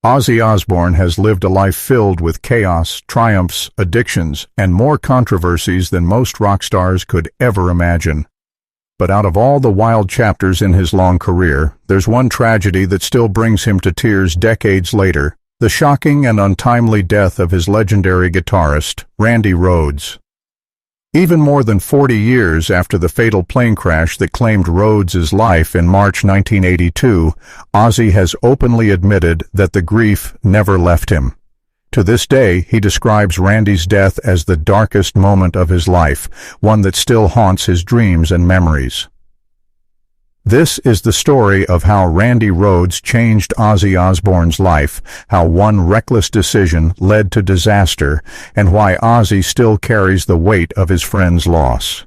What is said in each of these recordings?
Ozzy Osbourne has lived a life filled with chaos, triumphs, addictions, and more controversies than most rock stars could ever imagine. But out of all the wild chapters in his long career, there's one tragedy that still brings him to tears decades later: the shocking and untimely death of his legendary guitarist, Randy Rhoads. Even more than 40 years after the fatal plane crash that claimed Rhoads' life in March 1982, Ozzy has openly admitted that the grief never left him. To this day, he describes Randy's death as the darkest moment of his life, one that still haunts his dreams and memories. This is the story of how Randy Rhoads changed Ozzy Osbourne's life, how one reckless decision led to disaster, and why Ozzy still carries the weight of his friend's loss.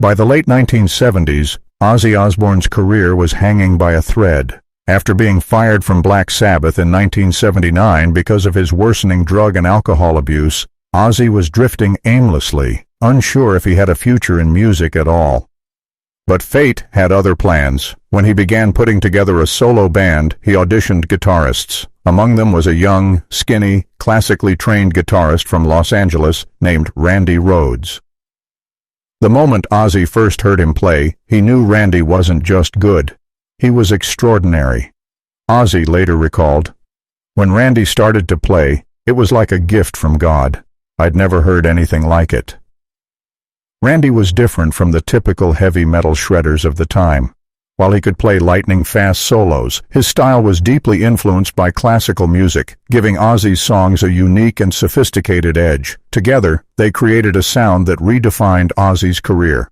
By the late 1970s, Ozzy Osbourne's career was hanging by a thread. After being fired from Black Sabbath in 1979 because of his worsening drug and alcohol abuse, Ozzy was drifting aimlessly, unsure if he had a future in music at all. But fate had other plans. When he began putting together a solo band, he auditioned guitarists. Among them was a young, skinny, classically trained guitarist from Los Angeles named Randy Rhoads. The moment Ozzy first heard him play, he knew Randy wasn't just good. He was extraordinary. Ozzy later recalled, "When Randy started to play, it was like a gift from God. I'd never heard anything like it." Randy was different from the typical heavy metal shredders of the time. While he could play lightning-fast solos, his style was deeply influenced by classical music, giving Ozzy's songs a unique and sophisticated edge. Together, they created a sound that redefined Ozzy's career.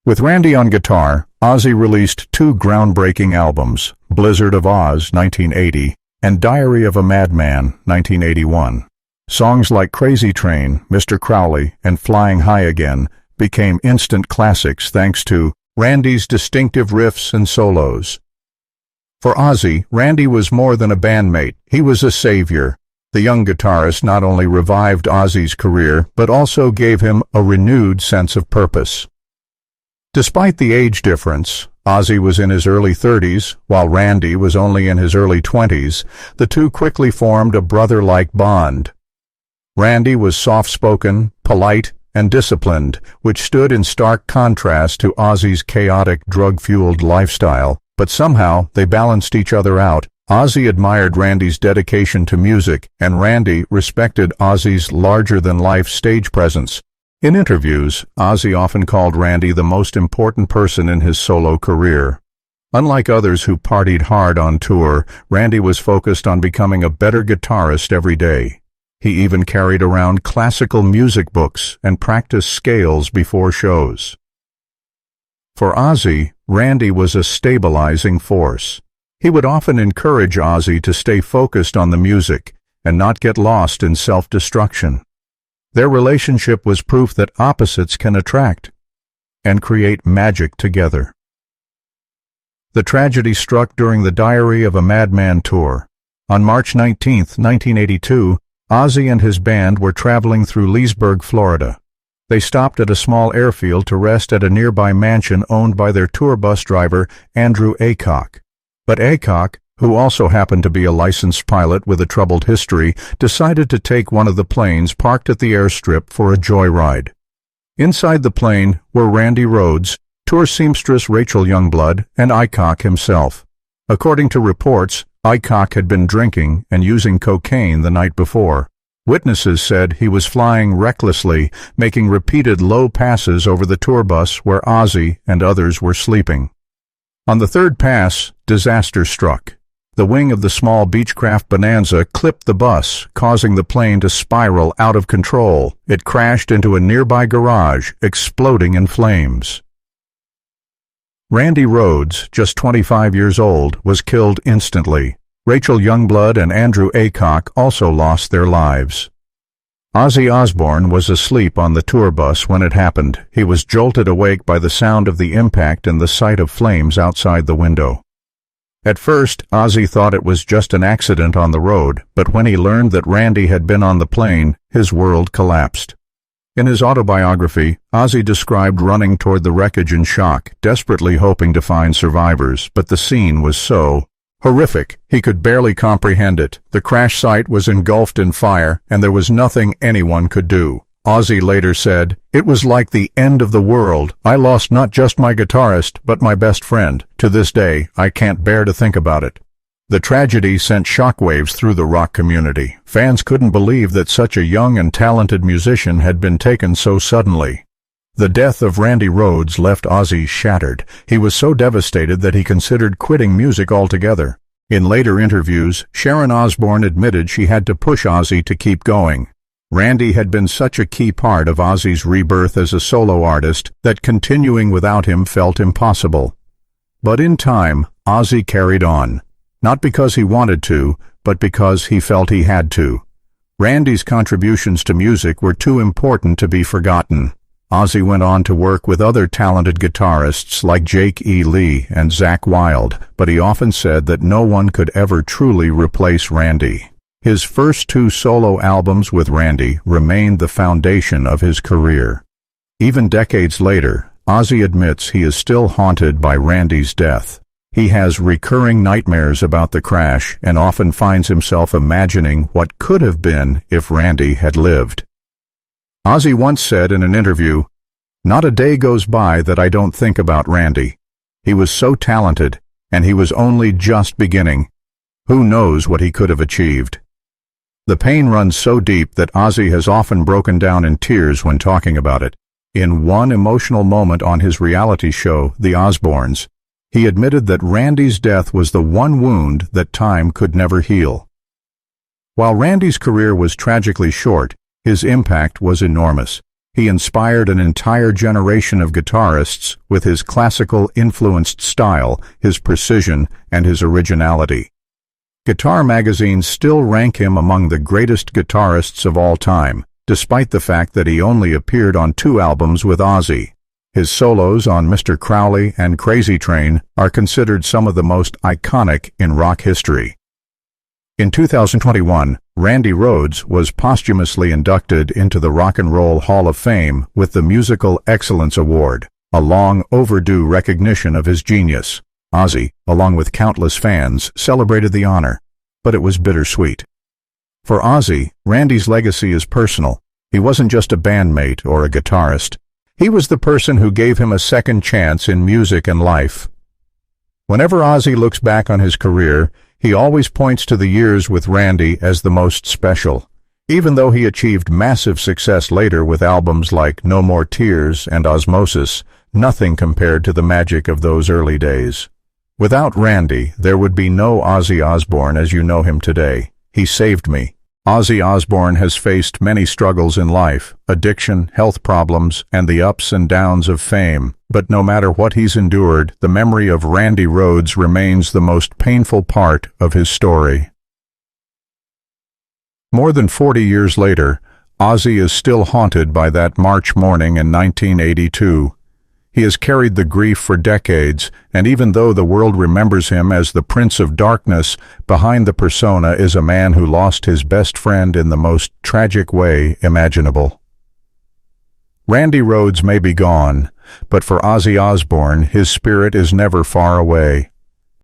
With Randy on guitar, Ozzy released two groundbreaking albums, Blizzard of Oz, 1980, and Diary of a Madman, 1981. Songs like Crazy Train, Mr. Crowley, and Flying High Again became instant classics thanks to Randy's distinctive riffs and solos. For Ozzy, Randy was more than a bandmate. He was a savior. The young guitarist not only revived Ozzy's career, but also gave him a renewed sense of purpose. Despite the age difference, Ozzy was in his early 30s, while Randy was only in his early 20s. The two quickly formed a brother-like bond. Randy was soft-spoken, polite, and disciplined, which stood in stark contrast to Ozzy's chaotic, drug-fueled lifestyle, but somehow they balanced each other out. Ozzy admired Randy's dedication to music, and Randy respected Ozzy's larger-than-life stage presence. In interviews, Ozzy often called Randy the most important person in his solo career. Unlike others who partied hard on tour, Randy was focused on becoming a better guitarist every day. He even carried around classical music books and practiced scales before shows. For Ozzy, Randy was a stabilizing force. He would often encourage Ozzy to stay focused on the music and not get lost in self-destruction. Their relationship was proof that opposites can attract and create magic together. The tragedy struck during the Diary of a Madman tour. On March 19, 1982, Ozzy and his band were traveling through Leesburg, Florida. They stopped at a small airfield to rest at a nearby mansion owned by their tour bus driver, Andrew Aycock. But Aycock, who also happened to be a licensed pilot with a troubled history, decided to take one of the planes parked at the airstrip for a joyride. Inside the plane were Randy Rhoads, tour seamstress Rachel Youngblood, and Aycock himself. According to reports, Aycock had been drinking and using cocaine the night before. Witnesses said he was flying recklessly, making repeated low passes over the tour bus where Ozzy and others were sleeping. On the third pass, disaster struck. The wing of the small Beechcraft Bonanza clipped the bus, causing the plane to spiral out of control. It crashed into a nearby garage, exploding in flames. Randy Rhoads, just 25 years old, was killed instantly. Rachel Youngblood and Andrew Aycock also lost their lives. Ozzy Osbourne was asleep on the tour bus when it happened. He was jolted awake by the sound of the impact and the sight of flames outside the window. At first, Ozzy thought it was just an accident on the road, but when he learned that Randy had been on the plane, his world collapsed. In his autobiography, Ozzy described running toward the wreckage in shock, desperately hoping to find survivors, but the scene was so Horrific. He could barely comprehend it. The crash site was engulfed in fire, and there was nothing anyone could do. Ozzy later said, "It was like the end of the world. I lost not just my guitarist, but my best friend. To this day, I can't bear to think about it." The tragedy sent shockwaves through the rock community. Fans couldn't believe that such a young and talented musician had been taken so suddenly. The death of Randy Rhoads left Ozzy shattered. He was so devastated that he considered quitting music altogether. In later interviews, Sharon Osbourne admitted she had to push Ozzy to keep going. Randy had been such a key part of Ozzy's rebirth as a solo artist that continuing without him felt impossible. But in time, Ozzy carried on. Not because he wanted to, but because he felt he had to. Randy's contributions to music were too important to be forgotten. Ozzy went on to work with other talented guitarists like Jake E. Lee and Zakk Wylde, but he often said that no one could ever truly replace Randy. His first 2 solo albums with Randy remained the foundation of his career. Even decades later, Ozzy admits he is still haunted by Randy's death. He has recurring nightmares about the crash and often finds himself imagining what could have been if Randy had lived. Ozzy once said in an interview, "Not a day goes by that I don't think about Randy. He was so talented, and he was only just beginning. Who knows what he could have achieved?" The pain runs so deep that Ozzy has often broken down in tears when talking about it. In one emotional moment on his reality show, The Osbournes, he admitted that Randy's death was the one wound that time could never heal. While Randy's career was tragically short, his impact was enormous. He inspired an entire generation of guitarists with his classical-influenced style, his precision, and his originality. Guitar magazines still rank him among the greatest guitarists of all time, despite the fact that he only appeared on 2 albums with Ozzy. His solos on Mr. Crowley and Crazy Train are considered some of the most iconic in rock history. In 2021, Randy Rhoads was posthumously inducted into the Rock and Roll Hall of Fame with the Musical Excellence Award, a long-overdue recognition of his genius. Ozzy, along with countless fans, celebrated the honor, but it was bittersweet. For Ozzy, Randy's legacy is personal. He wasn't just a bandmate or a guitarist. He was the person who gave him a second chance in music and life. Whenever Ozzy looks back on his career, he always points to the years with Randy as the most special. Even though he achieved massive success later with albums like No More Tears and Osmosis, nothing compared to the magic of those early days. Without Randy, there would be no Ozzy Osbourne as you know him today. He saved me. Ozzy Osbourne has faced many struggles in life, addiction, health problems, and the ups and downs of fame. But no matter what he's endured, the memory of Randy Rhoads remains the most painful part of his story. More than 40 years later, Ozzy is still haunted by that March morning in 1982. He has carried the grief for decades, and even though the world remembers him as the Prince of Darkness, behind the persona is a man who lost his best friend in the most tragic way imaginable. Randy Rhoads may be gone, but for Ozzy Osbourne, his spirit is never far away.